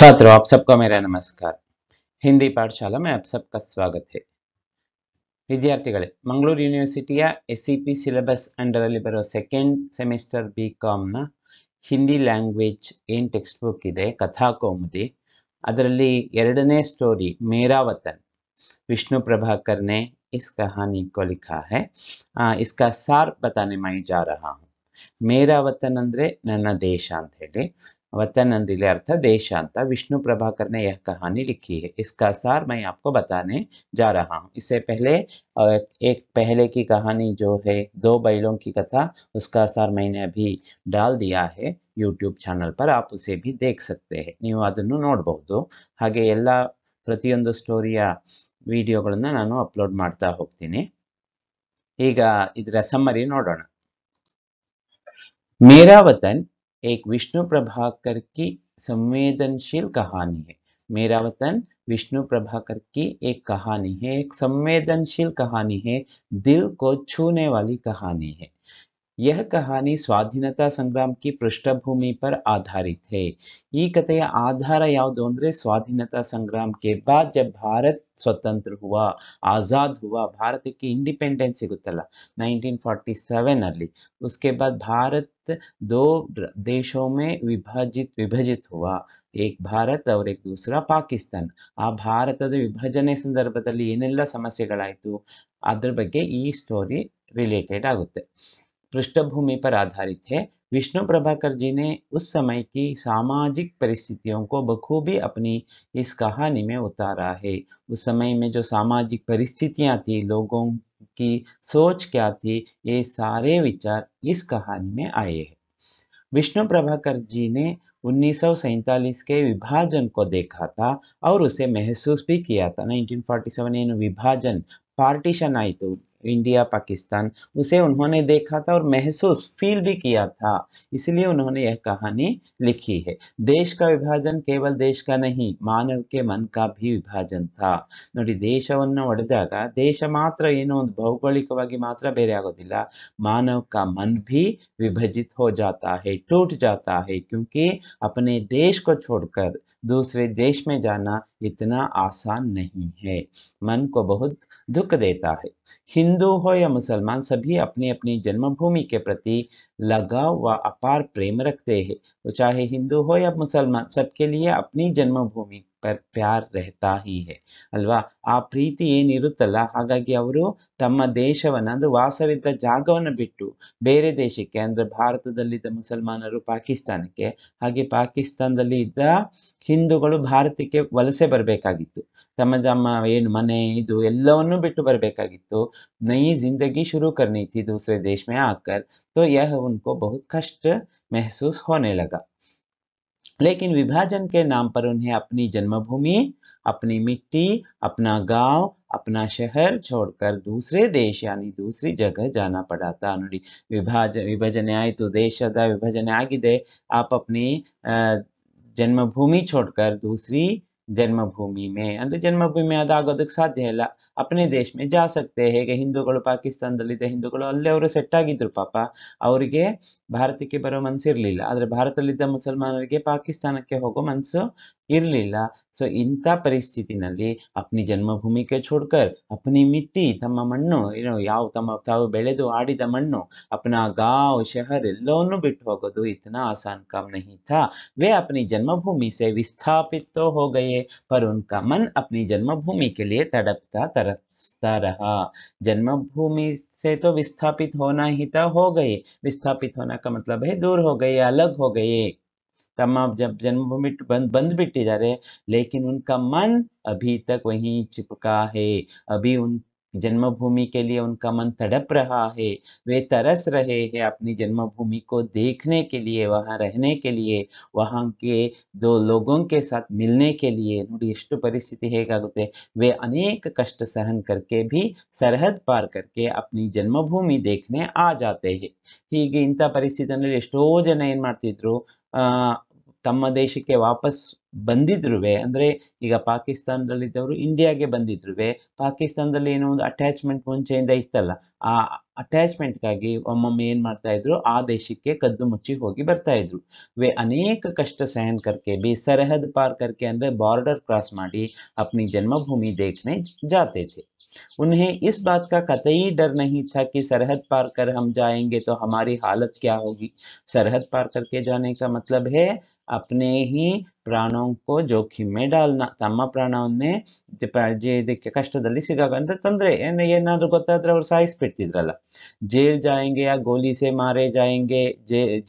छात्रों, आप सबको मेरा नमस्कार। हिंदी पाठशाला में आप सबका स्वागत है। ವಿದ್ಯಾರ್ಥಿಗಳೇ, ಮಂಗಳೂರು ಯೂನಿವರ್ಸಿಟಿಯ SEP ಸಿಲೆಬಸ್ ಅಂಡರಲ್ಲಿ ಬರೋ ಸೆಕೆಂಡ್ ಸೆಮಿಸ್ಟರ್ BComನ ಹಿಂದಿ ಲ್ಯಾಂಗ್ವೇಜ್ ಏನು ಟೆಕ್ಸ್ಟ್ ಬುಕ್ ಇದೆ, ಕಥಾಕೌಮುದಿ, ಅದರಲ್ಲಿ ಎರಡನೇ ಸ್ಟೋರಿ ಮೇರಾ ವತನ್, विष्णु प्रभाकर ने इस कहानी को लिखा है। इसका सार बताने मैं जा रहा हूँ। मेरा वतन ಅಂದ್ರೆ ನನ್ನ ದೇಶ ಅಂತ ಹೇಳಿ, वतन ಅಂದ್ರೆ ಇಲ್ಲಿ अर्थ देश ಅಂತ। विष्णु प्रभाकर ने यह कहानी लिखी है। इसका सार मैं आपको बताने जा रहा हूँ। इससे पहले एक पहले की कहानी जो है दो बैलों की कथा, उसका सार मैंने अभी डाल दिया है यूट्यूब चैनल पर, आप उसे भी देख सकते हैं। ನೀವು ಅದನ್ನು ನೋಡಬಹುದು। ಹಾಗೆ ಎಲ್ಲ ಪ್ರತಿಯೊಂದು ಸ್ಟೋರಿಯ ವಿಡಿಯೋಗಳನ್ನ ನಾನು ಅಪ್ಲೋಡ್ ಮಾಡ್ತಾ ಹೋಗ್ತೀನಿ। ಈಗ ಇದರ ಸಮ್ಮರಿ ನೋಡೋಣ। मेरा वतन एक विष्णु प्रभाकर की संवेदनशील कहानी है। मेरा वतन विष्णु प्रभाकर की एक कहानी है, एक संवेदनशील कहानी है, दिल को छूने वाली कहानी है। यह कहानी स्वाधीनता संग्राम की पृष्ठभूमि पर आधारित है। ಈ ಕಥೆಯ ಆಧಾರ ಯಾವುದು ಅಂದ್ರೆ स्वाधीनता संग्राम के बाद जब भारत स्वतंत्र हुआ, आजाद हुआ, ಭಾರತಕ್ಕೆ इंडिपेंडेंस ಸಿಗುತ್ತಲ್ಲ 1947 ಅಲ್ಲಿ, उसके बाद भारत दो देशों में विभाजित हुआ, एक भारत और एक दूसरा पाकिस्तान। ಆ ಭಾರತದ ವಿಭಜನೆ ಸಂದರ್ಭದಲ್ಲಿ ಏನೆಲ್ಲ ಸಮಸ್ಯೆಗಳಾಯಿತು ಅದರ ಬಗ್ಗೆ ಈ ಸ್ಟೋರಿ ರಿಲೇಟೆಡ್ ಆಗುತ್ತೆ। पृष्ठभूमि पर आधारित है। विष्णु प्रभाकर जी ने उस समय की सामाजिक परिस्थितियों को बखूबी अपनी इस कहानी में उतारा है। उस समय में जो सामाजिक परिस्थितियां थी, लोगों की सोच क्या थी, ये सारे विचार इस कहानी में आए हैं। विष्णु प्रभाकर जी ने 1947 के विभाजन को देखा था और उसे महसूस भी किया था। 1947 ಏನು विभाजन पार्टीशन आई तो इंडिया पाकिस्तान, उसे उन्होंने देखा था और महसूस फील भी किया था, इसलिए उन्होंने यह कहानी लिखी है। देश का विभाजन केवल देश का नहीं, मानव के मन का भी विभाजन था। ನೋಡಿ, ದೇಶವನ್ನು ಒಡೆದಾಗ ದೇಶ ಮಾತ್ರ ಏನೋ ಒಂದು ಭೌಗೋಳಿಕವಾಗಿ ಮಾತ್ರ ಬೇರೆ ಆಗೋದಿಲ್ಲ, मानव का मन भी विभाजित हो जाता है, टूट जाता है, क्योंकि अपने देश को छोड़कर दूसरे देश में जाना इतना आसान नहीं है, मन को बहुत दुख देता है। हिंदू हो या मुसलमान, सभी अपनी अपनी जन्मभूमि के प्रति लगाव व अपार प्रेम रखते हैं। तो चाहे हिंदू हो या मुसलमान, सबके लिए अपनी जन्मभूमि पर प्यार रहता ही है ಅಲ್ವಾ। ಆ ಪ್ರೀತಿ ಏನಿರುತ್ತಲ್ಲ, ಹಾಗಾಗಿ ಅವರು ತಮ್ಮ ದೇಶವನ್ನು ಅಂದ್ರೆ ವಾಸವಿದ್ದ ಜಾಗವನ್ನು ಬಿಟ್ಟು ಬೇರೆ ದೇಶಕ್ಕೆ, ಅಂದ್ರೆ ಭಾರತದಲ್ಲಿದ್ದ ಮುಸಲ್ಮಾನರು ಪಾಕಿಸ್ತಾನಕ್ಕೆ, ಹಾಗೆ ಪಾಕಿಸ್ತಾನದಲ್ಲಿ ಇದ್ದ ಹಿಂದೂಗಳು ಭಾರತಕ್ಕೆ ವಲಸೆ ಬರಬೇಕಾಗಿತ್ತು, ತಮ್ಮ ಏನು ಮನೆ ಇದು ಎಲ್ಲವನ್ನೂ ಬಿಟ್ಟು ಬರಬೇಕಾಗಿತ್ತು। नई जिंदगी शुरू करनी थी दूसरे देश में आकर, तो यह उनको बहुत कष्ट महसूस होने लगा। लेकिन विभाजन के नाम पर उन्हें अपनी जन्मभूमि, अपनी मिट्टी, अपना गांव, अपना शहर छोड़कर दूसरे देश यानी दूसरी जगह जाना पड़ा था। ನೋಡಿ, ವಿಭಜನೆ ಆಯಿತು, ದೇಶದ ವಿಭಜನೆ ಆಗಿದೆ, आप अपनी जन्मभूमि छोड़कर दूसरी जन्मभूमि में ಅಂದ್ರೆ ಜನ್ಮಭೂಮಿ ಅದಾಗೋದಕ್ಕೆ ಸಾಧ್ಯ ಇಲ್ಲ, अपने देश में जा सकते हैं। ಹೇಗೆ ಹಿಂದೂಗಳು ಪಾಕಿಸ್ತಾನದಲ್ಲಿದ್ದ ಹಿಂದೂಗಳು ಅಲ್ಲಿ ಅವರು ಸೆಟ್ ಆಗಿದ್ರು, ಪಾಪ ಅವರಿಗೆ ಭಾರತಕ್ಕೆ ಬರೋ ಮನಸ್ಸು ಇರಲಿಲ್ಲ, ಆದರೆ ಭಾರತದಲ್ಲಿದ್ದ ಮುಸಲ್ಮಾನರಿಗೆ ಪಾಕಿಸ್ತಾನಕ್ಕೆ ಹೋಗೋ ಮನಸ್ಸು ಇರಲಿಲ್ಲ। ಸೊ ಇಂಥ ಪರಿಸ್ಥಿತಿನಲ್ಲಿ अपनी जन्मभूमि के छोड़कर अपनी मिट्टी, ತಮ್ಮ ಮಣ್ಣು ಏನೋ ಯಾವ ತಾವು ಬೆಳೆದು ಆಡಿದ ಮಣ್ಣು, अपना गांव शहर ಎಲ್ಲವನ್ನೂ ಬಿಟ್ಟು ಹೋಗೋದು इतना आसान काम नहीं था। वे अपनी जन्मभूमि से विस्थापित तो हो गए, पर उनका मन अपनी जन्मभूमि के लिए तड़पता तरसता रहा। जन्मभूमि से तो विस्थापित होना ही था, हो गए। विस्थापित होना का मतलब है दूर हो गए, अलग हो गए, तम जब जन्मभूमि बंद बिಟ್ಟಿದ್ದಾರೆ, लेकिन उनका मन अभी तक वहीं चिपका है। अभी उन जन्मभूमि के लिए उनका मन तड़प रहा है, वे तरस रहे हैं अपनी जन्मभूमि को देखने के लिए, वहां रहने के लिए, वहां के दो लोगों के साथ मिलने के लिए। ನೋಡಿ ಎಷ್ಟು ಪರಿಸ್ಥಿತಿ ಹೇಗಾಗುತ್ತೆ, वे अनेक कष्ट सहन करके भी सरहद पार करके अपनी जन्मभूमि देखने आ जाते हैं। ಹೀಗೆ ಇಂಥ ಪರಿಸ್ಥಿತಿಯಲ್ಲಿ ಎಷ್ಟೋ ಜನ ಏನ್ ಮಾಡ್ತಿದ್ರು, ತಮ್ಮ ದೇಶಕ್ಕೆ ವಾಪಸ್ ಬಂದಿದ್ರುವೆ, ಅಂದ್ರೆ ಈಗ ಪಾಕಿಸ್ತಾನದಲ್ಲಿದ್ದವರು ಇಂಡಿಯಾಗೆ ಬಂದಿದ್ರುವೆ, ಪಾಕಿಸ್ತಾನದಲ್ಲಿ ಏನೋ ಒಂದು ಅಟ್ಯಾಚ್ಮೆಂಟ್ ಮುಂಚೆಯಿಂದ ಇತ್ತಲ್ಲ, ಆ ಅಟ್ಯಾಚ್ಮೆಂಟ್ಗಾಗಿ ಒಮ್ಮೊಮ್ಮೆ ಏನ್ ಮಾಡ್ತಾ ಇದ್ರು, ಆ ದೇಶಕ್ಕೆ ಕದ್ದು ಮುಚ್ಚಿ ಹೋಗಿ ಬರ್ತಾ ಇದ್ರು. वे अनेक कष्ट सहन करके भी सरहद पार करके अंदर बॉर्डर क्रॉस ಮಾಡಿ अपनी जन्मभूमि देखने जाते थे. उन्हें इस बात का कतई डर नहीं था कि सरहद पार कर हम जाएंगे तो हमारी हालत क्या होगी. सरहद पार करके जाने का मतलब है अपने ही ಪ್ರಾಣೋं को जोखिम में डालना. ತಮ್ಮ ಪ್ರಾಣವನ್ನೇ ಇದಕ್ಕೆ ಕಷ್ಟದಲ್ಲಿ ಸಿಗಾಕಂತ ತೊಂದರೆ ಏನಾದ್ರು ಗೊತ್ತಾದ್ರೆ ಅವ್ರು ಸಾಯಿಸ್ಬಿಡ್ತಿದ್ರಲ್ಲ. जेल जाएंगे या गोली से मारे जाएंगे,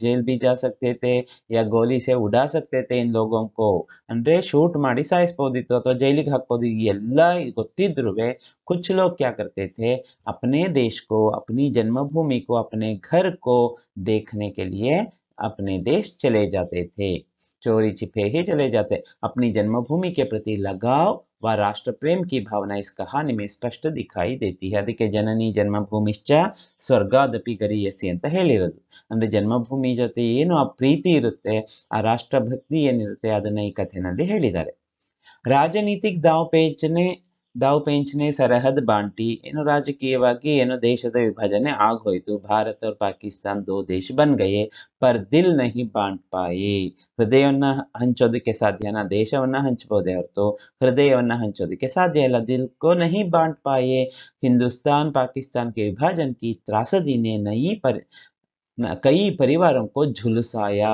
जेल भी जा सकते थे या गोली से उड़ा सकते थे इन लोगों को. ಅಂದ್ರೆ ಶೂಟ್ ಮಾಡಿ ಸಾಯಿಸಬಹುದಿತ್ತು ಅಥವಾ ಜೈಲಿಗೆ ಹಾಕಬಹುದು. ಎಲ್ಲ ಗೊತ್ತಿದ್ರು कुछ लोग क्या करते थे, अपने देश को, अपनी जन्मभूमि को, अपने घर को देखने के लिए अपने देश चले जाते थे. चोरी छिपे ही चले जाते. अपनी जन्मभूमि के प्रति लगाव व राष्ट्र प्रेम की भावना इस कहानी में स्पष्ट दिखाई देती है. ಅದಕ್ಕೆ ಜನನಿ ಜನ್ಮಭೂಮಿಶ್ಚ ಸ್ವರ್ಗಾದಪಿ ಗರೀಯಸಿ ಅಂತ ಹೇಳಿರೋದು. ಅಂದ್ರೆ ಜನ್ಮಭೂಮಿ ಜೊತೆ ಏನು ಆ ಪ್ರೀತಿ ಇರುತ್ತೆ, ಆ ರಾಷ್ಟ್ರ ಭಕ್ತಿ ಏನಿರುತ್ತೆ, ಅದನ್ನ ಈ ಕಥೆನಲ್ಲಿ ಹೇಳಿದ್ದಾರೆ. ರಾಜನೀತಿಕ್ दाव पेंच ने सरहद बांटी. ಏನು ರಾಜಕೀಯವಾಗಿ ಏನು ದೇಶದ ವಿಭಜನೆ ಆಗೋಯ್ತು. ಭಾರತ और ಪಾಕಿಸ್ತಾನ दो देश बन गए पर दिल नहीं बांट पाए. ಹೃದಯವನ್ನ ಹಂಚೋದಕ್ಕೆ ಸಾಧ್ಯನಾ? ದೇಶವನ್ನ ಹಂಚಬಹುದೇ ಹೊರತು ಹೃದಯವನ್ನ ಹಂಚೋದಕ್ಕೆ ಸಾಧ್ಯ ಇಲ್ಲ. दिल को नहीं बांट पाए. हिंदुस्तान पाकिस्तान के विभाजन की त्रासदी ने कई परिवारों को झुलसाया.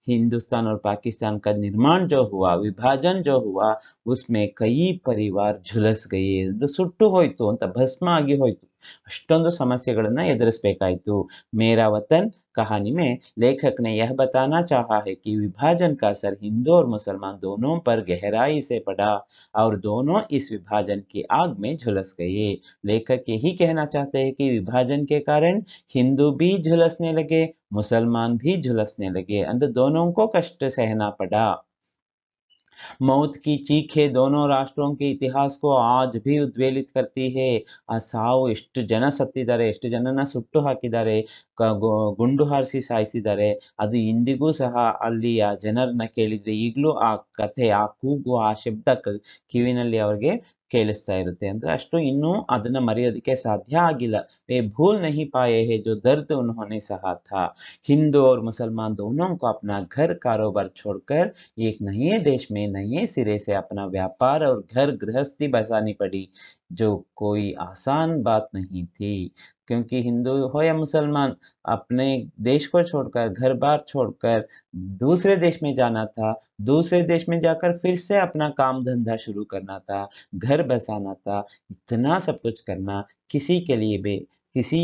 हिंदुस्तान और पाकिस्तान का निर्माण जो हुआ, विभाजन जो हुआ, उसमें कई परिवार झुलस गए. ಸುಟ್ಟು ಹೋಯ್ತು ಅಂತ, ಭಸ್ಮ ಆಗಿ ಹೋಯ್ತು. ಅಷ್ಟೊಂದು ಸಮಸ್ಯೆಗಳನ್ನ ಎದುರಿಸಬೇಕಾಯಿತು. मेरा वतन कहानी में लेखक ने यह बताना चाहा है कि विभाजन का असर हिंदू और मुसलमान दोनों पर गहराई से पड़ा और दोनों इस विभाजन की आग में झुलस गए. लेखक यही कहना चाहते हैं कि विभाजन के कारण हिंदू भी झुलसने लगे, मुसलमान भी झुलसने लगे. अंदर दोनों को कष्ट सहना पड़ा. मौत की चीखें दोनों राष्ट्रों के इतिहास को आज भी उद्वेलित करती है. ಆ ಸಾವು, ಎಷ್ಟು ಜನ ಸತ್ತಿದ್ದಾರೆ, ಎಷ್ಟು ಜನನ ಸುಟ್ಟು ಹಾಕಿದ್ದಾರೆ, ಗುಂಡು ಹಾರಿಸಿ ಸಾಯಿಸಿದ್ದಾರೆ, ಅದು ಇಂದಿಗೂ ಸಹ ಅಲ್ಲಿಯ ಜನರನ್ನ ಕೇಳಿದ್ರೆ ಈಗಲೂ ಆ ಕಥೆ, ಆ ಕೂಗು, ಆ ಶಬ್ದ ಕಿವಿನಲ್ಲಿ ಅವ್ರಿಗೆ ಕೇಳಿಸ್ತಾ ಇರುತ್ತೆ. ಅಂದ್ರೆ ಅಷ್ಟು ಇನ್ನೂ ಅದನ್ನ ಮರೆಯೋದಕ್ಕೆ ಸಾಧ್ಯ ಆಗಿಲ್ಲ. वे भूल नहीं पाए हैं जो दर्द उन्होंने सहा था. हिंदू और मुसलमान दोनों को अपना घर कारोबार छोड़कर एक नए देश में नए सिरे से अपना व्यापार और घर गृहस्थी बसानी पड़ी, जो कोई आसान बात नहीं थी. क्योंकि हिंदू हो या मुसलमान, अपने देश को छोड़कर, घर बार छोड़कर दूसरे देश में जाना था. दूसरे देश में जाकर फिर से अपना काम धंधा शुरू करना था, घर बसाना था. इतना सब कुछ करना किसी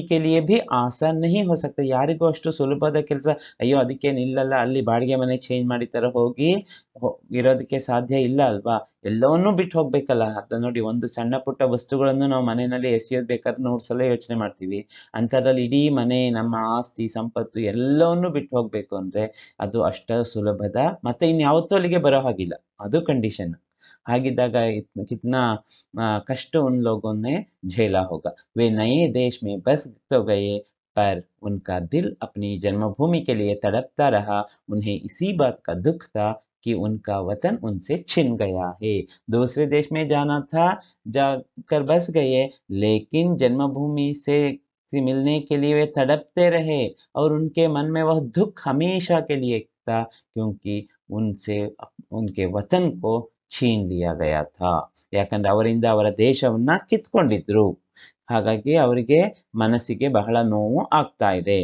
के लिए भी आसान नहीं हो सकता. ಯಾರಿಗೂ ಅಷ್ಟು ಸುಲಭದ ಕೆಲಸ, ಅಯ್ಯೋ ಅದಕ್ಕೇನು ಇಲ್ಲಲ್ಲ, ಅಲ್ಲಿ ಬಾಡಿಗೆ ಮನೆ ಚೇಂಜ್ ಮಾಡಿ ತರ ಹೋಗಿ ಇರೋದಕ್ಕೆ ಸಾಧ್ಯ ಇಲ್ಲ ಅಲ್ವಾ. ಎಲ್ಲವನ್ನೂ ಬಿಟ್ಟು ಹೋಗ್ಬೇಕಲ್ಲ. ಅದ ನೋಡಿ, ಒಂದು ಸಣ್ಣ ಪುಟ್ಟ ವಸ್ತುಗಳನ್ನು ನಾವು ಮನೆಯಲ್ಲಿ ಎಸೆಯೋದು ಬೇಕಾದ್ರೆ 100 ಸಲ ಯೋಚನೆ ಮಾಡ್ತೀವಿ. ಅಂಥದ್ರಲ್ಲಿ ಇಡೀ ಮನೆ, ನಮ್ಮ ಆಸ್ತಿ ಸಂಪತ್ತು ಎಲ್ಲವನ್ನೂ ಬಿಟ್ಟು ಹೋಗ್ಬೇಕು ಅಂದ್ರೆ ಅದು ಅಷ್ಟ ಸುಲಭದ ಮತ್ತೆ ಇನ್ಯಾವತ್ತೂ ಅಲ್ಲಿಗೆ ಬರೋ ಹಾಗಿಲ್ಲ. ಅದು ಕಂಡೀಷನ್. ಹಾಗಿದ್ದಾಗ कितना कष्ट उन लोगों ने झेला होगा. वे नए देश में बस तो गए पर उनका दिल अपनी जन्मभूमि के लिए तड़पता रहा. उन्हें इसी बात का दुख था कि उनका वतन उनसे छिन गया है. दूसरे देश में जाना था, जाकर बस गए, लेकिन जन्मभूमि से मिलने के लिए वे तड़पते रहे और उनके मन में वह दुख हमेशा के लिए था, क्योंकि उनसे उनके वतन को छीन लिया गया था. ಯಾಕಂದ್ರೆ ಅವರಿಂದ ಅವರ ದೇಶವನ್ನ ಕಿತ್ಕೊಂಡಿದ್ರು. ಹಾಗಾಗಿ ಅವರಿಗೆ ಮನಸ್ಸಿಗೆ ಬಹಳ ನೋವು ಆಗ್ತಾ ಇದೆ.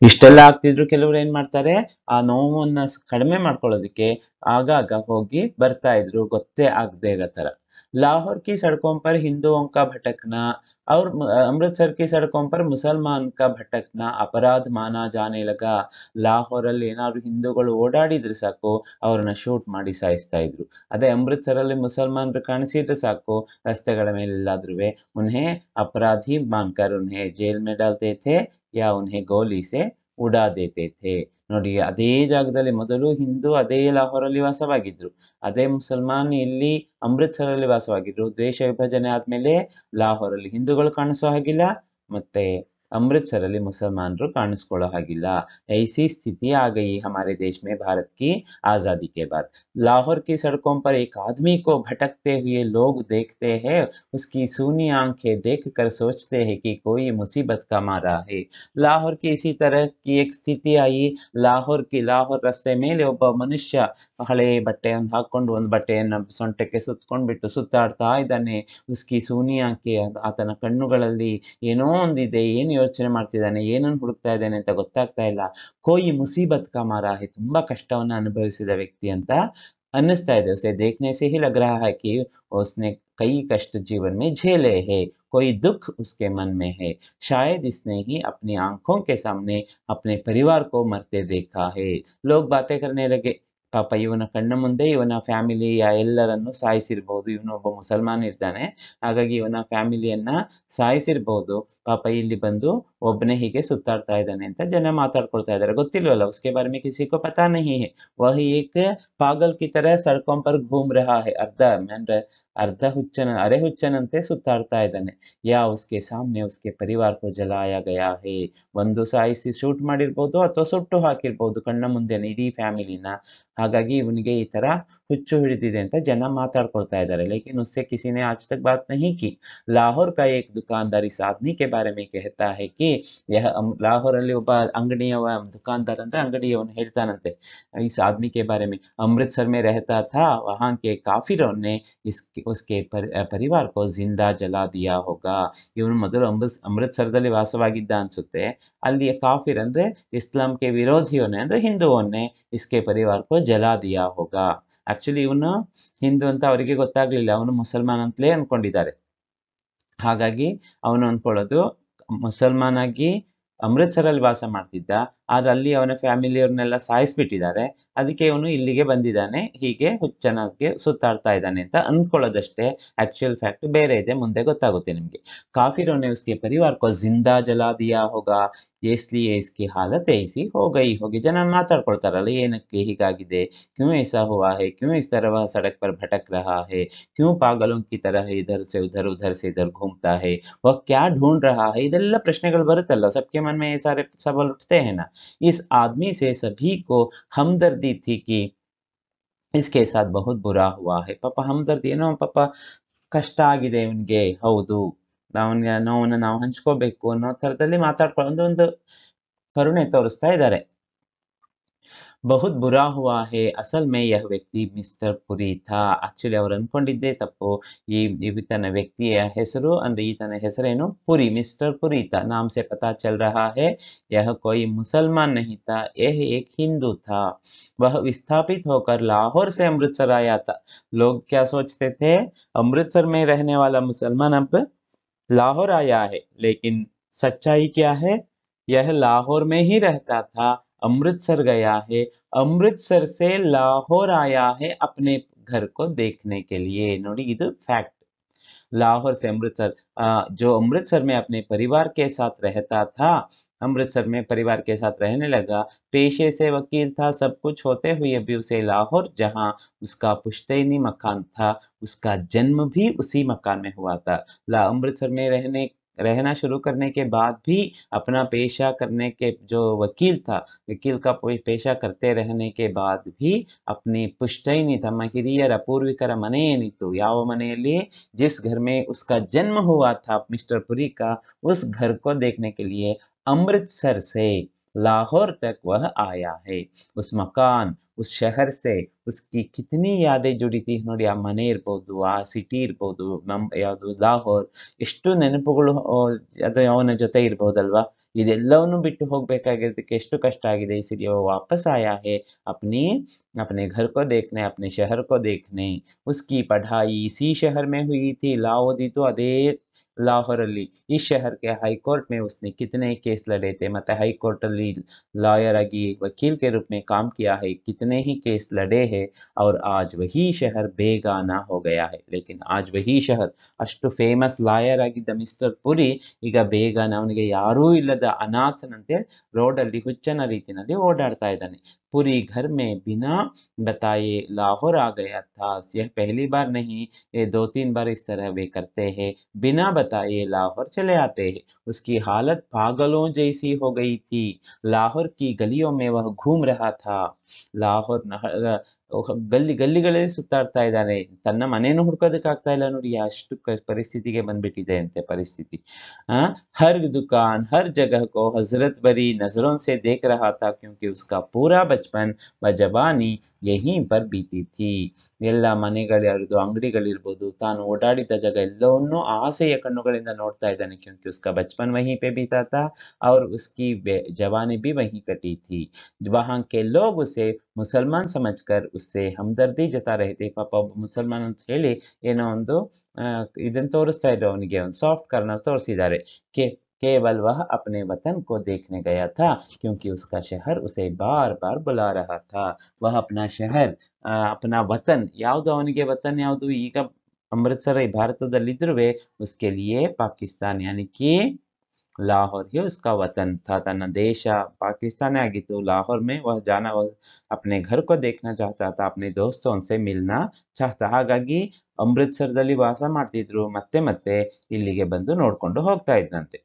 ಇಷ್ಟೆಲ್ಲ ಆಗ್ತಿದ್ರು ಕೆಲವರು ಏನ್ ಮಾಡ್ತಾರೆ, ಆ ನೋವನ್ನ ಕಡಿಮೆ ಮಾಡ್ಕೊಳ್ಳೋದಕ್ಕೆ ಆಗಾಗ ಹೋಗಿ ಬರ್ತಾ ಇದ್ರು, ಗೊತ್ತೇ ಆಗದೆ ಇರೋ ತರ. लाहौर की सड़कों पर हिंदुओं का भटकना और अमृतसर की सड़कों पर मुसलमान का भटकना अपराध माना जाने लगा. ಲಾಹೋರ್ ಅಲ್ಲಿ ಏನಾದ್ರು ಹಿಂದೂಗಳು ಓಡಾಡಿದ್ರೆ ಸಾಕು, ಅವ್ರನ್ನ ಶೂಟ್ ಮಾಡಿ ಸಾಯಿಸ್ತಾ ಇದ್ರು. ಅದೇ ಅಮೃತ್ಸರ್ ಅಲ್ಲಿ ಮುಸಲ್ಮಾನರು ಕಾಣಿಸಿದ್ರೆ ಸಾಕು, ರಸ್ತೆಗಳ ಮೇಲೆ ಎಲ್ಲಾದ್ರೂ उन्हें अपराधी मानकर उन्हें जेल में डालते थे या उन्हें गोली से ಉಡಾ ದೇತೆ ಥೇ. ನೋಡಿ, ಅದೇ ಜಾಗದಲ್ಲಿ ಮೊದಲು ಹಿಂದೂ ಅದೇ ಲಾಹೋರಲ್ಲಿ ವಾಸವಾಗಿದ್ರು, ಅದೇ ಮುಸಲ್ಮಾನ್ ಇಲ್ಲಿ ಅಮೃತ್ಸರಲ್ಲಿ ವಾಸವಾಗಿದ್ರು. ದೇಶ ವಿಭಜನೆ ಆದ್ಮೇಲೆ ಲಾಹೋರಲ್ಲಿ ಹಿಂದೂಗಳು ಕಾಣಿಸೋ ಹಾಗಿಲ್ಲ, ಮತ್ತೆ अमृतसर मुसलमानರು ಕಾಣಿಸ್ಕೊಳ್ಳೋ ಹಾಗಿಲ್ಲ. ऐसी स्थिति आ गई हमारे देश में भारत की आज़ादी के बाद. लाहौर की सड़कों पर एक आदमी को भटकते हुए लोग देखते हैं, उसकी सूनी आंखें देखकर सोचते हैं कि कोई मुसीबत का मारा है. लाहौर की इसी तरह की एक स्थिति आई. ಲಾಹೋರ್ ರಸ್ತೆ ಮೇಲೆ ಒಬ್ಬ ಮನುಷ್ಯ ಹಳೆ ಬಟ್ಟೆಯನ್ನು ಹಾಕೊಂಡು ಒಂದು ಬಟ್ಟೆಯನ್ನು ಸೊಂಟಕ್ಕೆ ಸುತ್ಕೊಂಡ್ಬಿಟ್ಟು ಸುತ್ತಾಡ್ತಾ ಇದ್ದಾನೆ. ಉಸ್ಕಿ ಸೂನಿ ಆಂಕೆ, ಆತನ ಕಣ್ಣುಗಳಲ್ಲಿ ಏನೋ ಒಂದಿದೆ, ಏನು ಯೋಚನೆ ಮಾಡ್ತಿದ್ದಾನೆ, ಏನನ್ನು ಹುಡುಕ್ತಾ ಇದ್ದಾನೆ ಅಂತ ಗೊತ್ತಾಗ್ತಾ ಇಲ್ಲ. ಕೋಯಿ ಮುಸೀಬತ್ ಕಾ ಮಾರಾ ಹೈ, ತುಂಬಾ ಕಷ್ಟವನ್ನು ಅನುಭವಿಸಿದ ವ್ಯಕ್ತಿ ಅಂತ ಅನ್ನಿಸ್ತಾ ಇದೆ. उसे देखने से ही लग रहा है कि उसने कई कष्ट जीवन में झेले हैं, कोई दुख उसके मन में है. शायद इसने ही अपनी आंखों के सामने अपने परिवार को मरते देखा है. लोग बातें करने लगे, ಪಾಪ ಇವನ ಕಣ್ಣ ಮುಂದೆ ಇವನ ಫ್ಯಾಮಿಲಿಯ ಎಲ್ಲರನ್ನು ಸಾಯಿಸಿರ್ಬಹುದು. ಇವನೊಬ್ಬ ಮುಸಲ್ಮಾನ್ ಇದ್ದಾನೆ, ಹಾಗಾಗಿ ಇವನ ಫ್ಯಾಮಿಲಿಯನ್ನ ಸಾಯಿಸಿರ್ಬಹುದು. ಪಾಪ ಇಲ್ಲಿ ಬಂದು ಒಬ್ಬನೇ ಹೀಗೆ ಸುತ್ತಾಡ್ತಾ ಇದ್ದಾನೆ ಅಂತ ಜನ ಮಾತಾಡ್ಕೊಳ್ತಾ ಇದ್ದಾರೆ. ಗೊತ್ತಿಲ್ವಲ್ಲ, उसके बारे में किसी को पता नहीं है. वह एक पागल की तरह सड़कों पर घूम रहा है. ಅರ್ಧ ಅರೆ ಹುಚ್ಚನಂತೆ ಸುತ್ತಾಡ್ತಾ ಇದ್ದಾನೆ. ಯಾ ಉಸ್ಕೆ ಸಾಮ್ನೆ ಉಸ್ಕೆ ಪರಿವಾರ ಕೋ ಜಲಾಯ ಗಯಾ ಹೇ, ಒಂದು ಸಾಯಿಸಿ ಶೂಟ್ ಮಾಡಿರ್ಬೋದು ಅಥವಾ ಸುಟ್ಟು ಹಾಕಿರ್ಬೋದು ಕಣ್ಣ ಮುಂದೆ ಇಡೀ ಫ್ಯಾಮಿಲಿನ. ಹಾಗಾಗಿ ಇವನಿಗೆ ಈ ತರ ಹುಚ್ಚು ಹಿಡಿದಿದೆ ಅಂತ ಜನ ಮಾತಾಡ್ಕೊಳ್ತಾ ಇದ್ದಾರೆ. ಲೇಕಿನ್ ಉಸ್ಸೆ ಕಿಸಿ ನೆ ಆಜ್ ತಕ್ ಬಾತ್ ನಹೀ ಕಿ. ಲಾಹೋರ್ ಕಾ ಏಕ್ ದುಕಾನ್ದಾರ್ ಇಸ್ ಆದ್ಮಿ ಕೆ ಬಾರೆ ಮೇ ಕಹತಾ ಹೈ ಕಿ ಲಾಹೋರ್ ಅಲ್ಲಿ ಒಬ್ಬ ಅಂಗಡಿಯವ ದುಕಾನ್ದಾರ್ ಅಂದ್ರೆ ಅಂಗಡಿಯವನು ಹೇಳ್ತಾನಂತೆ, इस आदमी के बारे में, अमृतसर में रहता था, वहां के काफिरों ने उसके परिवार को जिंदा जला दिया होगा. ಇವನು ಮೊದಲು ಅಮೃತಸರದಲ್ಲಿ ವಾಸವಾಗಿದ್ದ ಅನ್ಸುತ್ತೆ. ಅಲ್ಲಿ ಕಾಫಿರ್ ಅಂದ್ರೆ ಇಸ್ಲಾಂ ಕೆ ವಿರೋಧಿಯೋನೆ ಅಂದ್ರೆ ಹಿಂದುವನ್ನೇ इसके परिवार को जला दिया होगा. ಆಕ್ಚುಲಿ ಇವನು ಹಿಂದೂ ಅಂತ ಅವರಿಗೆ ಗೊತ್ತಾಗ್ಲಿಲ್ಲ, ಅವನು ಮುಸಲ್ಮಾನ್ ಅಂತಲೇ ಅನ್ಕೊಂಡಿದ್ದಾರೆ. ಹಾಗಾಗಿ ಅವನು ಅನ್ಕೊಳ್ಳೋದು ಮುಸಲ್ಮಾನ್ ಆಗಿ ಅಮೃತಸರಲ್ಲಿ ವಾಸ ಮಾಡ್ತಿದ್ದ, ಆದ್ರೆ ಅಲ್ಲಿ ಅವನ ಫ್ಯಾಮಿಲಿಯವ್ರನ್ನೆಲ್ಲ ಸಾಯಿಸ್ಬಿಟ್ಟಿದ್ದಾರೆ. ಅದಕ್ಕೆ ಇವನು ಇಲ್ಲಿಗೆ ಬಂದಿದ್ದಾನೆ, ಹೀಗೆ ಹುಚ್ಚನಾಗಿ ಸುತ್ತಾಡ್ತಾ ಇದ್ದಾನೆ ಅಂತ ಅನ್ಕೊಳ್ಳೋದಷ್ಟೇ. ಆಕ್ಚುಯಲ್ ಫ್ಯಾಕ್ಟ್ ಬೇರೆ ಇದೆ, ಮುಂದೆ ಗೊತ್ತಾಗುತ್ತೆ ನಿಮ್ಗೆ. ಕಾಫಿರೋನೆ ಉಸ್ಕೆ ಪರಿವಾರ ಕೋ ಜಿಂದಾ ಜಲಾ ದಿಯಾ ಹೋಗಾ, इसलिए इसकी हालत ऐसी हो गई होगी. ಜನ ಮಾತಾಡ್ಕೊಳ್ತಾರಲ್ಲ, ಏನಕ್ಕೆ ಹೀಗಾಗಿದೆ, क्यों ऐसा हुआ है, क्यों इस तरह वह सड़क पर भटक रहा है, क्यों पागलों की तरह इधर से उधर से इधर घूमता है, वह क्या ढूंढ रहा है, ಇದೆಲ್ಲ ಪ್ರಶ್ನೆಗಳು ಬರುತ್ತಲ್ಲ, सबके मन में ये सारे सवाल उठते हैं ना. इस आदमी से सभी को हमदर्दी थी कि इसके साथ बहुत बुरा हुआ है. ಪಾಪ हमदर्दी ಏನೋ ಪಾಪ ಕಷ್ಟ ಆಗಿದೆ ಇವನ್ಗೆ, ಹೌದು, ಅವನಿಗೆ ನೋವನ್ನು ನಾವು ಹಂಚ್ಕೋಬೇಕು ಅನ್ನೋ ಥರದಲ್ಲಿ ಮಾತಾಡ್ಕೊಂಡು ಒಂದು ಕರುಣೆ ತೋರಿಸ್ತಾ ಇದ್ದಾರೆ. बहुत बुरा हुआ है, असल में यह व्यक्ति मिस्टर पुरी था. ಆಕ್ಚುಲಿ ಅವ್ರು ಅನ್ಕೊಂಡಿದ್ದೇ ತಪ್ಪು. ಈತನ ವ್ಯಕ್ತಿಯ ಹೆಸರು ಅಂದ್ರೆ ಈತನ ಹೆಸರೇನು पुरी, मिस्टर पुरी था. नाम से पता चल रहा है यह कोई मुसलमान नहीं था, यह एक हिंदू था. वह विस्थापित होकर लाहौर से अमृतसर आया था. लोग क्या सोचते थे, अमृतसर में रहने वाला मुसलमान अब लाहौर आया है, लेकिन सच्चाई क्या है, यह लाहौर में ही रहता था, अमृतसर गया है, अमृतसर से लाहौर आया है अपने घर को देखने के लिए. ನೋಡಿ, ಇದು ಫ್ಯಾಕ್ಟ್. लाहौर से अमृतसर, जो अमृतसर में अपने परिवार के साथ रहता था, अमृतसर में परिवार के साथ रहने लगा. पेशे से वकील था, सब कुछ होते हुए भी उसे लाहौर, जहां उसका पुश्तैनी मकान था, उसका जन्म भी उसी मकान में हुआ था. अमृतसर में रहना शुरू करने के बाद भी अपना पेशा करने के जो वकील था, वकील का पेशा करते रहने के बाद भी अपनी पुश्तैनी तಮ್ಮ ಹಿರಿಯರ ಪೂರ್ವಿಕರ ಮನೆ ಏನಿತ್ತು, ಯಾವ ಮನೆಯಲ್ಲಿ जिस घर में उसका जन्म हुआ था मिस्टर पुरी का, उस घर को देखने के लिए अमृतसर से लाहौर तक वह आया है. उस मकान, उस शहर से उसकी कितनी यादें जुड़ी थी ನೋಡಿ. ಆ ಮನೆ ಇರ್ಬೋದು, ಆ ಸಿಟಿ ಇರ್ಬೋದು, ಯಾವುದು ಲಾಹೋರ್, ಎಷ್ಟು ನೆನಪುಗಳು ಅದು ಅವನ ಜೊತೆ ಇರ್ಬೋದಲ್ವಾ. ಇದೆಲ್ಲವನ್ನು ಬಿಟ್ಟು ಹೋಗ್ಬೇಕಾಗಿದ್ದಕ್ಕೆ ಎಷ್ಟು ಕಷ್ಟ ಆಗಿದೆ. इसलिए वो वापस आया है अपने घर को देखने, अपने शहर को देखने. उसकी पढ़ाई इसी शहर में हुई थी. ಓದಿದ್ದು ಅದೇ लाहौर अली. इस शहर के हाई कोर्ट में उसने कितने केस लड़े थे, मतलब हाई कोर्ट अली लॉयर आगी वकील के रूप में काम किया है, कितने ही केस लड़े हैं. और आज वही शहर बेगाना हो गया है. लेकिन आज वही शहर, ಅಷ್ಟು ಫೇಮಸ್ ಲಾಯರ್ ಆಗಿದ್ದ ಮಿಸ್ಟರ್ ಪುರಿ ಈಗ ಬೇಗಾನ, ಅವನಿಗೆ ಯಾರೂ ಇಲ್ಲದ ಅನಾಥನಂತೆ ರೋಡಲ್ಲಿ ಹುಚ್ಚನ ರೀತಿಯಲ್ಲಿ ಓಡಾಡ್ತಾ ಇದ್ದಾನೆ. पुरी घर में बिना बताए लाहौर आ गया था। यह पहली बार नहीं, ये 2-3 बार इस तरह वे करते हैं, बिना बताए लाहौर चले आते हैं। उसकी हालत पागलों जैसी हो गई थी। लाहौर की गलियों में वह घूम रहा था। ಲಾಹೋರ್ ಗಲ್ಲಿಗಳಲ್ಲಿ ಸುತ್ತಾಡ್ತಾ ಇದ್ದಾನೆ. ತನ್ನ ಮನೆಯನ್ನು ಹುಡ್ಕೋದಕ್ಕಾಗ್ತಾ ಇಲ್ಲ ನೋಡಿ, ಅಷ್ಟು ಪರಿಸ್ಥಿತಿಗೆ ಬಂದ್ಬಿಟ್ಟಿದೆ ಅಂತೆ ಪರಿಸ್ಥಿತಿ. हर दुकान हर जगह को हजरत भरी नजरों से देख रहा था, क्योंकि उसका पूरा बचपन व जवानी यहीं पर बीती थी. ಎಲ್ಲ ಮನೆಗಳಿರ್ಬೋದು, ಅಂಗಡಿಗಳಿರ್ಬೋದು, ತಾನು ಓಡಾಡಿದ ಜಾಗ ಎಲ್ಲವನ್ನೂ ಆಸೆಯ ಕಣ್ಣುಗಳಿಂದ ನೋಡ್ತಾ ಇದ್ದಾನೆ. क्योंकि उसका बचपन वहीं पे बीता था और उसकी जवानी भी वहीं कटी थी. वहां के लोग उसे ಮುಸಲ್ಮಾನ್ ಸಮಜ್ಕರ್ ಉಸ್ಸೆ ಹಮ್ದರ್ದಿ ಜತಾ ರಹೆ थे. ಪಾಪ ಮುಸಲ್ಮಾನ್ ಅಂತ ಹೇಳಿ ಏನೋ ಒಂದು ಇದನ್ನು ತೋರಿಸ್ತಾ ಇದ್ರು, ಅವನಿಗೆ ಒಂದು ಸಾಫ್ಟ್ ಕಾರ್ನರ್ ತೋರಿಸಿದ್ದಾರೆ. केवल वह अपने वतन को देखने गया था, क्योंकि उसका शहर उसे बार बार बुला रहा था. वह अपना शहर, अपना वतन ಯಾವುದು, ಅವನಿಗೆ ವತನ್ ಯಾವುದು, ಈಗ ಅಮೃತಸರ ಭಾರತದಲ್ಲಿದ್ರೂ उसके लिए पाकिस्तान यानी कि लाहौर ही उसका वतन था. तन देश पाकिस्तान ಆಗಿತ್ತು. लाहौर में वह जाना, वह अपने घर को देखना चाहता था, अपने दोस्तों से मिलना चाहता. ಹಾಗಾಗಿ ಅಮೃತಸರದಲ್ಲಿ ವಾಸ ಮಾಡ್ತಿದ್ರು, ಮತ್ತೆ ಮತ್ತೆ ಇಲ್ಲಿಗೆ ಬಂದು ನೋಡ್ಕೊಂಡು ಹೋಗ್ತಾ ಇದ್ದಂತೆ.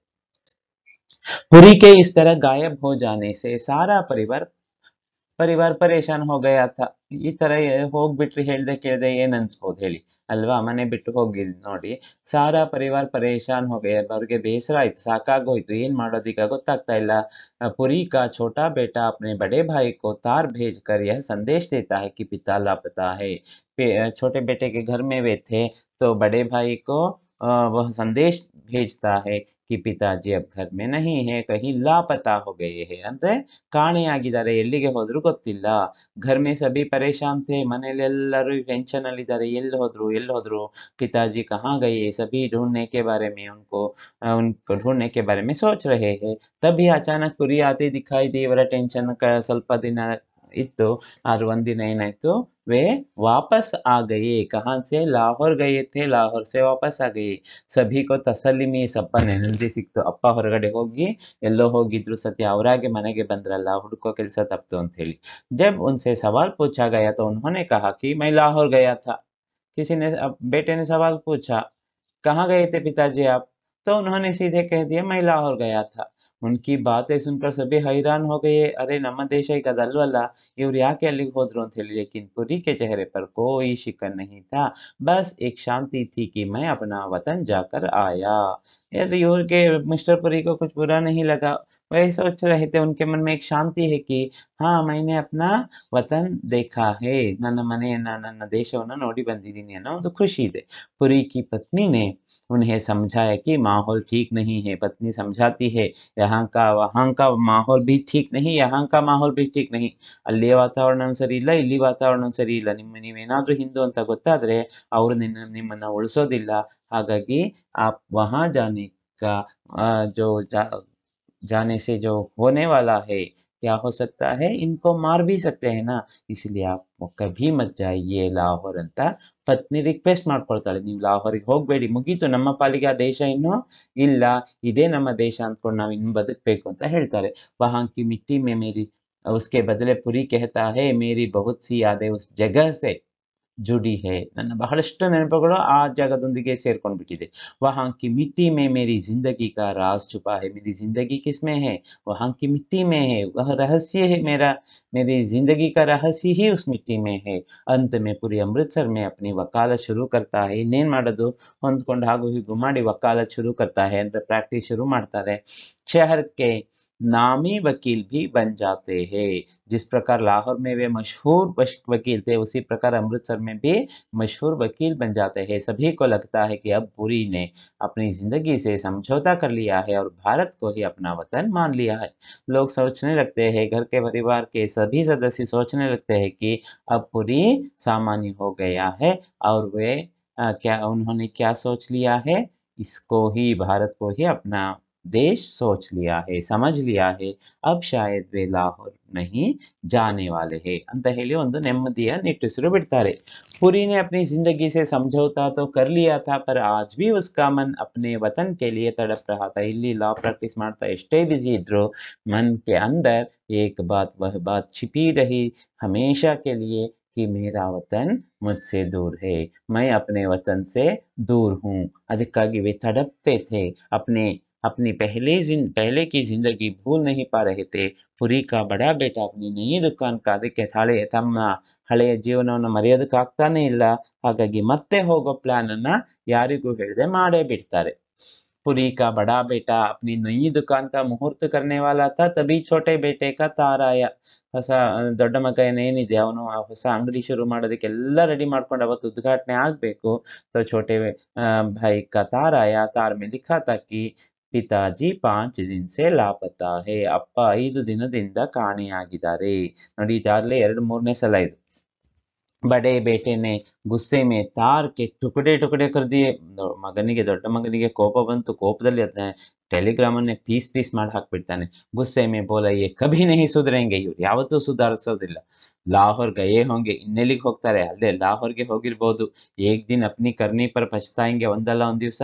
पुरी के इस तरह गायब हो जाने से सारा ಪರಿವಾರ ಪರೇಶಾನ್ हो गया था. ಈ ತರ ಹೋಗ್ಬಿಟ್ರಿ ಹೇಳ್ದೆ ಕೇಳ್ದೆ ಏನ್ ಅನ್ಸ್ಬೋದು ಹೇಳಿ ಅಲ್ವಾ, ಮನೆ ಬಿಟ್ಟು ಹೋಗಿ ನೋಡಿ. ಸಾರಾ ಪರಿವಾರ ಪರೇಶಾನ್ हो गया, ಅವ್ರಿಗೆ ಬೇಸರ ಆಯ್ತು, ಸಾಕಾಗೋಯ್ತು, ಏನ್ ಮಾಡೋದೀಗ ಗೊತ್ತಾಗ್ತಾ ಇಲ್ಲ. पुरी का छोटा बेटा अपने बड़े भाई को तार भेजकर यह संदेश देता है कि पिता लापता है. छोटे बेटे के घर में वे थे, तो बड़े भाई को वह संदेश भेजता है कि पिताजी अब घर में नहीं है, कहीं लापता हो गए हैं. ಅಂದ್ರೆ ಕಾಣೆಯಾಗಿದ್ದಾರೆ, ಎಲ್ಲಿಗೆ ಹೋದ್ರು ಗೊತ್ತಿಲ್ಲ. घर में सभी परेशान थे, ಮನೆಯಲ್ಲಿ ಎಲ್ಲರೂ ಟೆನ್ಷನ್ ಅಲ್ಲಿ ಇದ್ದಾರೆ, ಎಲ್ಲಿ ಹೋದ್ರು, पिताजी कहाँ गए, सभी ढूंढने के बारे में उनको ढूंढने के बारे में सोच रहे हैं. तभी अचानक पुरी आते दिखाई दी. ಇವರ ಟೆನ್ಷನ್ ಸ್ವಲ್ಪ ದಿನ ಇತ್ತು, ಆದ್ರೆ ಒಂದಿನ ಏನಾಯ್ತು, वे वापस आ गए. कहाँ से, लाहौर गए थे, लाहौर से वापस आ गए. सभी को तसल्ली में ಸ್ವಲ್ಪ ನೆಮ್ಮದಿ ಸಿಕ್ತು. ಅಪ್ಪ ಹೊರಗಡೆ ಹೋಗಿ ಎಲ್ಲೋ ಹೋಗಿದ್ರು, ಸತ್ಯ ಅವರಾಗೆ ಮನೆಗೆ ಬಂದ್ರಲ್ಲ, ಹುಡುಕೋ ಕೆಲಸ ತಪ್ತು ಅಂತ ಹೇಳಿ. जब उनसे सवाल पूछा गया तो उन्होंने कहा कि मैं लाहौर गया था. किसी ने, बेटे ने सवाल पूछा, कहाँ गए थे पिताजी आप, तो उन्होंने सीधे कह दिया मैं लाहौर गया था. उनकी बातें सुनकर सभी हैरान हो गए. अरे ನಮ್ಮ ದೇಶ ಈಗ ಅದಲ್ವಲ್ಲ, ಇವ್ರು ಯಾಕೆ ಅಲ್ಲಿಗೆ ಹೋದ್ರು ಅಂತ ಹೇಳಿ. लेकिन पुरी के चेहरे पर कोई शिकन नहीं था, बस एक शांति थी कि मैं अपना वतन जाकर आया. यदि इनके मिस्टर पुरी को कुछ बुरा नहीं लगा, वही सोच रहे थे, उनके मन में एक शांति है कि हाँ मैंने अपना वतन देखा है, ನನ್ನ ಮನೆಯನ್ನ ನನ್ನ ದೇಶವನ್ನ ನೋಡಿ ಬಂದಿದ್ದೀನಿ ಅನ್ನೋ ಒಂದು ಖುಷಿ ಇದೆ. पुरी की पत्नी ने उन्हें समझाया कि माहौल ठीक नहीं है. पत्नी समझाती है, वहाँ का माहौल भी ठीक नहीं, यहाँ का माहौल भी ठीक नहीं. ಅಲ್ಲಿಯ ವಾತಾವರಣ ಸರಿ ಇಲ್ಲ, ಇಲ್ಲಿ ವಾತಾವರಣ ಸರಿ ಇಲ್ಲ. ನೀವೇನಾದ್ರೂ ಹಿಂದೂ ಅಂತ ಗೊತ್ತಾದ್ರೆ ಅವರು ನಿಮ್ಮನ್ನ ಉಳಿಸೋದಿಲ್ಲ. ಹಾಗಾಗಿ आप वहाँ जाने का जो जाने से जो होने वाला है, क्या हो सकता है, इनको मार भी सकते हैं ना, इसलिए आप कभी मत जाइए लाहौर ಅಂತ ಪತ್ನಿ ರಿಕ್ವೆಸ್ಟ್ ಮಾಡ್ಕೊಳ್ತಾಳೆ. ನೀವು ಲಾಹೋರಿಗೆ ಹೋಗ್ಬೇಡಿ, ಮುಗೀತು, ನಮ್ಮ ಪಾಲಿಗೆ ಆ ದೇಶ ಇನ್ನೂ ಇಲ್ಲ, ಇದೇ ನಮ್ಮ ದೇಶ ಅಂದ್ಕೊಂಡು ನಾವು ಇನ್ನು ಬದುಕಬೇಕು ಅಂತ ಹೇಳ್ತಾರೆ. वहाँ की मिट्टी में मेरी, उसके बदले पुरी कहता है, मेरी बहुत सी यादें उस जगह से जुड़ी है. ನನ್ನ ಬಹಳಷ್ಟು ನೆನಪುಗಳು ಆ ಜಾಗದೊಂದಿಗೆ ಸೇರ್ಕೊಂಡ್ಬಿಟ್ಟಿದೆ. वहाँ की मिट्टी में मेरी जिंदगी का राज छुपा है. मेरी जिंदगी किसमें है, वहाँ की मिट्टी में है. वह रहस्य है मेरी जिंदगी का रहस्य ही उस मिट्टी में है. अंत में पूरी अमृतसर में अपनी वकालत शुरू करता है. ಇನ್ನೇನ್ ಮಾಡೋದು, ಹೊಂದ್ಕೊಂಡು ಹಾಗೂ ಹೀಗೂ ಮಾಡಿ ವಕಾಲತ್ ಶುರು करता है ಅಂದ್ರೆ ಪ್ರಾಕ್ಟೀಸ್ ಶುರು ಮಾಡ್ತಾರೆ. शहर के नामी वकील भी बन जाते हैं. जिस प्रकार लाहौर में वे मशहूर वकील थे, उसी प्रकार अमृतसर में भी मशहूर वकील बन जाते हैं. सभी को लगता है कि अब पुरी ने अपनी जिंदगी से समझौता कर लिया है और भारत को ही अपना वतन मान लिया है. लोग सोचने लगते हैं, घर के परिवार के सभी सदस्य सोचने लगते हैं कि अब पुरी सामान्य हो गया है. और उन्होंने क्या सोच लिया है, इसको ही, भारत को ही अपना देश सोच लिया है, समझ लिया है, अब शायद वे लाहौर नहीं जाने वाले हैं ಅಂತ ಹೇಳಿ ಒಂದು ನೆಮ್ಮದಿಯ ನಿಟ್ಟುಸಿರು ಬಿಡ್ತಾರೆ. पुरी ने अपनी जिंदगी से समझौता तो कर लिया था, पर आज भी उसका मन अपने वतन के लिए तड़प रहा था. ಇಲ್ಲಿ ಲಾ ಪ್ರಾಕ್ಟೀಸ್ ಮಾಡ್ತಾ ಎಷ್ಟೇ बिजी इधरो मन के अंदर एक बात, वह बात छिपी रही हमेशा के लिए कि मेरा वतन मुझसे दूर है, मैं अपने वतन से दूर हूँ. ಅದಕ್ಕಾಗಿ वे तड़पते थे, अपने अपनी पहले की जिंदगी भूल नहीं पा रहे थे. पुरी का बड़ा बेटा अपनी नई दुकान का ಅದಕ್ಕೆ ತಮ್ಮ ಹಳೆಯ ಜೀವನವನ್ನು ಮರೆಯೋದಕ್ಕಾಗ್ತಾನೆ ಇಲ್ಲ. ಹಾಗಾಗಿ ಮತ್ತೆ ಹೋಗೋ ಪ್ಲಾನ್ ಅನ್ನ ಯಾರಿಗೂ ಹೇಳದೆ ಮಾಡೇ ಬಿಡ್ತಾರೆ. पुरी का बड़ा बेटा अपनी नई दुकान का मुहूर्त करने वाला था, तभी छोटे बेटे का तार आया. ಹೊಸ ದೊಡ್ಡ ಮಗ ಏನಿದೆ ಅವನು ಹೊಸ ಅಂಗಡಿ ಶುರು ಮಾಡೋದಕ್ಕೆಲ್ಲ ರೆಡಿ ಮಾಡ್ಕೊಂಡು ಅವತ್ತು ಉದ್ಘಾಟನೆ ಆಗ್ಬೇಕು. तो छोटे भाई का तार आया, तार में लिखा था कि पिताजी 5 दिन से लापता है, ಅಪ್ಪ 5 ದಿನದಿಂದ ಕಾಣೆಯಾಗಿದ್ದಾರೆ. ನೋಡಿ ಇದಾಗಲೇ 2-3ನೇ ಸಲ ಇದು. बड़े बेटे ने गुस्से में तार के टुकड़े टुकड़े कर दिए. ಮಗನಿಗೆ ದೊಡ್ಡ ಮಗನಿಗೆ ಕೋಪ ಬಂತು, ಕೋಪದಲ್ಲಿ ಅದನ್ನ ಟೆಲಿಗ್ರಾಮ್ ಅನ್ನೇ ಪೀಸ್ ಪೀಸ್ ಮಾಡಿ ಹಾಕ್ಬಿಡ್ತಾನೆ. ಗುಸ್ಸೆ ಮೇ ಬೋಲ ಯೇ ಕಭಿ ನಹಿ ಸುಧರೆಂಗೆ, ಇವ್ರು ಯಾವತ್ತೂ ಸುಧಾರಿಸೋದಿಲ್ಲ. ಲಾಹೋರ್ ಗಯೇ ಹೋಂಗೆ, ಇನ್ನೆಲ್ಲಿಗೆ ಹೋಗ್ತಾರೆ, ಅಲ್ಲೇ ಲಾಹೋರ್ಗೆ ಹೋಗಿರ್ಬೋದು. ಏಕ್ ದಿನ್ ಅಪ್ನಿ ಕರ್ನಿ ಪರ್ ಪಚ್ತಾಯಂಗೆ, ಒಂದಲ್ಲ ಒಂದ್ ದಿವಸ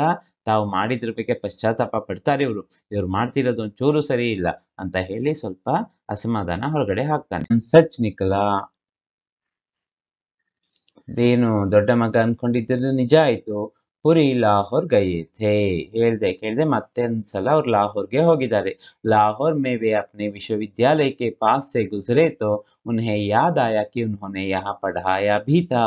ತಾವು ಮಾಡಿದ್ರ ಬಗ್ಗೆ ಪಶ್ಚಾತ್ತಾಪ ಪಡ್ತಾರೆ. ಇವ್ರು ಮಾಡ್ತಿರೋದು ಒಂಚೂರು ಸರಿ ಇಲ್ಲ ಅಂತ ಹೇಳಿ ಸ್ವಲ್ಪ ಅಸಮಾಧಾನ ಹೊರಗಡೆ ಹಾಕ್ತಾನೆ. ಸಚ್ ನಿಕಲಾ, ಏನು ದೊಡ್ಡ ಮಗ ಅನ್ಕೊಂಡಿದ್ದು ನಿಜ ಆಯ್ತು. पुरी लाहौर गए थे, ಹೇಳ್ದೆ ಕೇಳ್ದೆ ಮತ್ತೆ ಒಂದ್ಸಲ ಅವ್ರು ಲಾಹೋರ್ಗೆ ಹೋಗಿದ್ದಾರೆ. लाहौर में वे अपने विश्वविद्यालय के पास से गुजरे तो उन्हें याद आया कि उन्होंने यहाँ पढ़ाया भी था.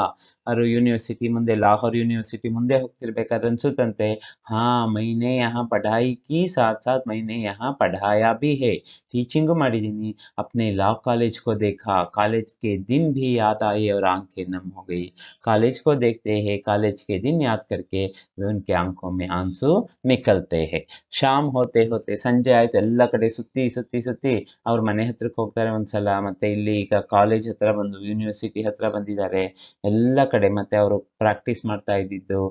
ಅವರು ಯೂನಿವರ್ಸಿಟಿ ಮುಂದೆ, ಲಾಹೋರ್ ಯೂನಿವರ್ಸಿಟಿ ಮುಂದೆ ಹೋಗ್ತಿರ್ಬೇಕಾದ್ರೆ ಅನ್ಸುತ್ತಂತೆ, ಹಾ ಮೈನೆ यहाँ पढ़ाई की, साथ साथ मैंने यहाँ पढ़ाया भी है, ಟೀಚಿಂಗು ಮಾಡಿದ್ದೀನಿ. अपने लॉ कॉलेज को देखा, कॉलेज के दिन भी याद आए और आंखें नम हो गई. कॉलेज को देखते हैं, कॉलेज के दिन याद करके उनके आंखों में आंसू निकलते हैं. ಶಾಮ್ ಹೋತೆ ಹೋತೆ, ಸಂಜೆ ಆಯ್ತು, ಎಲ್ಲ ಕಡೆ ಸುತ್ತಿ ಸುತ್ತಿ ಸುತ್ತಿ ಅವ್ರ ಮನೆ ಹತ್ರಕ್ಕೆ ಹೋಗ್ತಾರೆ ಒಂದ್ಸಲ. ಮತ್ತೆ ಇಲ್ಲಿ ಈಗ ಕಾಲೇಜ್ ಹತ್ರ ಬಂದು, ಯೂನಿವರ್ಸಿಟಿ ಹತ್ರ ಬಂದಿದ್ದಾರೆ. ಎಲ್ಲ ಕಡೆ ಮತ್ತೆ ಅವರು ಪ್ರಾಕ್ಟೀಸ್ ಮಾಡ್ತಾ ಇದ್ದಿದ್ದು,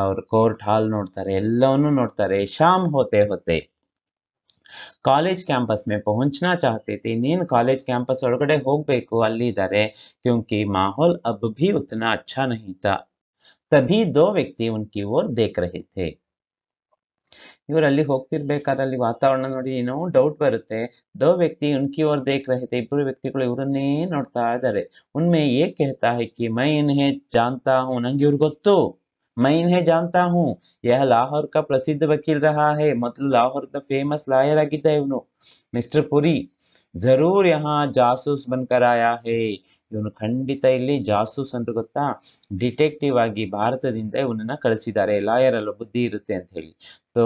ಅವ್ರ ಕೋರ್ಟ್ ಹಾಲ್ ನೋಡ್ತಾರೆ, ಎಲ್ಲವನ್ನೂ ನೋಡ್ತಾರೆ. ಶಾಮ್ ಹೋತೆ ಹೋತೆ ಕಾಲೇಜ್ ಕ್ಯಾಂಪಸ್ में पहुंचना चाहते थे, ಇನ್ನೇನು ಕಾಲೇಜ್ ಕ್ಯಾಂಪಸ್ ಒಳಗಡೆ ಹೋಗ್ಬೇಕು, ಅಲ್ಲಿದ್ದಾರೆ. क्योंकि माहौल अब भी उतना अच्छा नहीं था. तभी 2 व्यक्ति उनकी ओर देख रहे थे. ಇವರು ಅಲ್ಲಿ ಹೋಗ್ತಿರ್ಬೇಕಾದ್ರೆ ಅಲ್ಲಿ ವಾತಾವರಣ ನೋಡಿ ಏನೋ ಡೌಟ್ ಬರುತ್ತೆ. 2 ವ್ಯಕ್ತಿ उनकी ओर देख रहे थे, ಇಬ್ಬರು ವ್ಯಕ್ತಿಗಳು ಇವರನ್ನೇ ನೋಡ್ತಾ ಇದ್ದಾರೆ. उनमें ये कहता है कि मैं इन्हें जानता हूँ, ನಂಗೆ ಇವ್ರು ಗೊತ್ತು. मैं इन्हें जानता हूँ, यह लाहौर का प्रसिद्ध वकील रहा है. ಮೊದಲು ಲಾಹೋರ್ದ ಫೇಮಸ್ ಲಾಯರ್ ಆಗಿದ್ದ ಇವನು, ಮಿಸ್ಟರ್ ಪುರಿ. ಜರೂರ್ यहाँ ಜಾಸೂಸ್ ಬನ್ಕರ್ ಆಯಾ ಹೇ, ಇವನು ಖಂಡಿತ ಇಲ್ಲಿ ಜಾಸೂಸ್ ಅಂತ ಗೊತ್ತಾ, ಡಿಟೆಕ್ಟಿವ್ ಆಗಿ ಭಾರತದಿಂದ ಇವನನ್ನ ಕಳಿಸಿದ್ದಾರೆ. ಲಾಯರ್ ಅಲ್ಲ, ಬುದ್ಧಿ ಇರುತ್ತೆ ಅಂತ ಹೇಳಿ. तो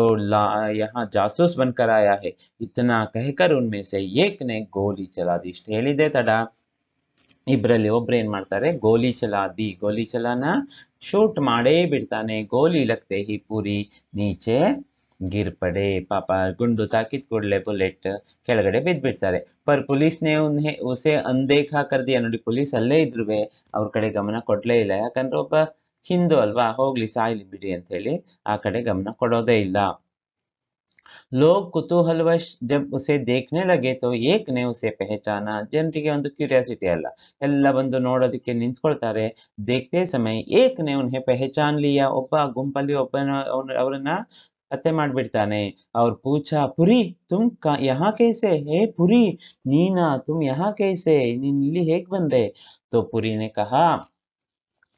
यहाँ ಜಾಸೂಸ್ ಬನ್ಕರ್ ಆಯಾ ಹೇ, ಇತನಾ ಕಹಕರ್ ಉನ್ಮೆ ಸೆ ಏಕ್ ನೆ ಗೋಲಿ ಚಲಾ ದಿ. ಇಷ್ಟು ಹೇಳಿದೆ ತಡ, ಇಬ್ಬರಲ್ಲಿ ಒಬ್ರು ಏನ್ ಮಾಡ್ತಾರೆ, ಗೋಲಿ ಚಲಾದಿ, ಗೋಲಿ ಚಲಾನ ಶೂಟ್ ಮಾಡೇ ಬಿಡ್ತಾನೆ. ಗೋಲಿ ಲಗ್ತೆ ಹಿ ಪುರಿ ನೀಚೆ ಗಿರ್ ಪಡೆ. ಪಾಪ ಗುಂಡು ತಾಕಿದ್ ಕೂಡಲೇ ಬುಲೆಟ್ ಕೆಳಗಡೆ ಬಿದ್ದ್ಬಿಡ್ತಾರೆ. ಪರ್ ಪೊಲೀಸ್ನೇ ಉಸೆ ಅನ್ದೇಖಾ ಕರ್ ದಿಯಾ. ನೋಡಿ, ಪೊಲೀಸ್ ಅಲ್ಲೇ ಇದ್ರುವೆ ಅವ್ರ ಕಡೆ ಗಮನ ಕೊಡ್ಲೇ ಇಲ್ಲ. ಯಾಕಂದ್ರೆ ಒಬ್ಬ ಹಿಂದೂ ಅಲ್ವಾ, ಹೋಗ್ಲಿ ಸಾಯ್ಲಿ ಬಿಡಿ ಅಂತ ಹೇಳಿ ಆ ಕಡೆ ಗಮನ ಕೊಡೋದೇ ಇಲ್ಲ. लोग कुतूहलवश जब उसे देखने लगे तो एक ने उसे पहचाना. ಜನರಿಗೆ ಒಂದು ಕ್ಯೂರಿಯಾಸಿಟಿ ಅಲ್ಲ, ಎಲ್ಲ ಬಂದು ನೋಡೋದಕ್ಕೆ ನಿಂತ್ಕೊಳ್ತಾರೆ. देखते समय एक ने उन्हें पहचान लिया. ಒಬ್ಬ ಗುಂಪಲ್ಲಿ ಅವರನ್ನ ಪತ್ತೆ ಮಾಡ್ಬಿಡ್ತಾನೆ. ಅವ್ರು ಪೂಛಾ, ಪುರಿ ತುಮ್ यहाँ कैसे, ಹೇ ಪುರಿ ನೀನಾ, ತುಮ್ यहाँ कैसे, ನೀನ್ ಇಲ್ಲಿ ಹೇಗ್ ಬಂದೆ. तो पुरी ने कहा,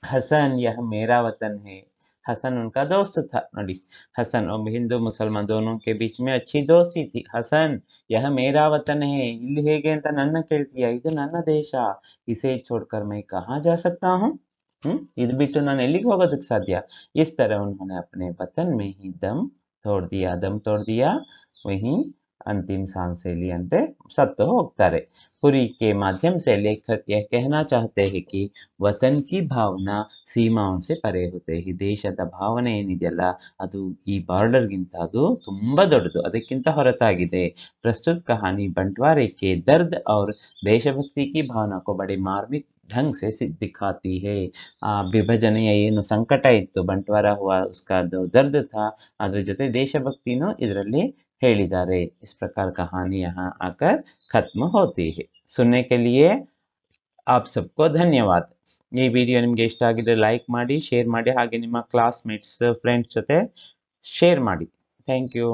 हसन यह मेरा वतन है. हसन उनका दोस्त था. ನೋಡಿ, हसन और हिंदू मुसलमान दोनों के बीच में अच्छी दोस्ती थी. हसन यह मेरा वतन है, ಇಲ್ಲಿ ಹೇಗೆ ಅಂತ ನನ್ನ ಕೇಳ್ತೀಯ, ಇದು ನನ್ನ ದೇಶ. इसे छोड़कर मैं कहाँ जा सकता हूँ, ಇದು ಬಿಟ್ಟು ನಾನು ಎಲ್ಲಿಗೆ ಹೋಗೋದಕ್ಕೆ ಸಾಧ್ಯ. इस तरह उन्होंने अपने वतन में ही दम तोड़ दिया. वहीं अंतिम सांसें ली, ಅಂದ್ರೆ ಸತ್ತು ಹೋಗ್ತಾರೆ. पुरी के माध्यम से लेखक यह कहना चाहते हैं कि वतन की भावना सीमाओं से परे होते ही. ದೇಶದ ಭಾವನೆ ಏನಿದೆಯಲ್ಲ, ಅದು ಈ ಬಾರ್ಡರ್ ಗಿಂತ ಅದು ತುಂಬಾ ದೊಡ್ಡದು, ಅದಕ್ಕಿಂತ ಹೊರತಾಗಿದೆ. प्रस्तुत कहानी बंटवारे के दर्द और देशभक्ति की भावना को बड़े मार्मिक ढंग से दिखाती है. ವಿಭಜನೆಯ ಏನು ಸಂಕಟ ಇತ್ತು, ಬಂಟ್ವಾರ ಹುआ उसका दर्द था, ಅದ್ರ ಜೊತೆ ದೇಶಭಕ್ತಿನೂ ಇದರಲ್ಲಿ ಹೇಳಿದ್ದಾರೆ। इस प्रकार कहानी यहाँ आकर खत्म होती है। सुनने के लिए आप सबको ಧನ್ಯವಾದ। ಈ ವಿಡಿಯೋ ನಿಮಗೆ ಇಷ್ಟ ಆಗಿದ್ರೆ ಲೈಕ್ ಮಾಡಿ, ಶೇರ್ ಮಾಡಿ, ಹಾಗೆ ನಿಮ್ಮ ಕ್ಲಾಸ್ಮೇಟ್ಸ್ ಫ್ರೆಂಡ್ಸ್ ಜೊತೆ ಶೇರ್ ಮಾಡಿ। Thank you.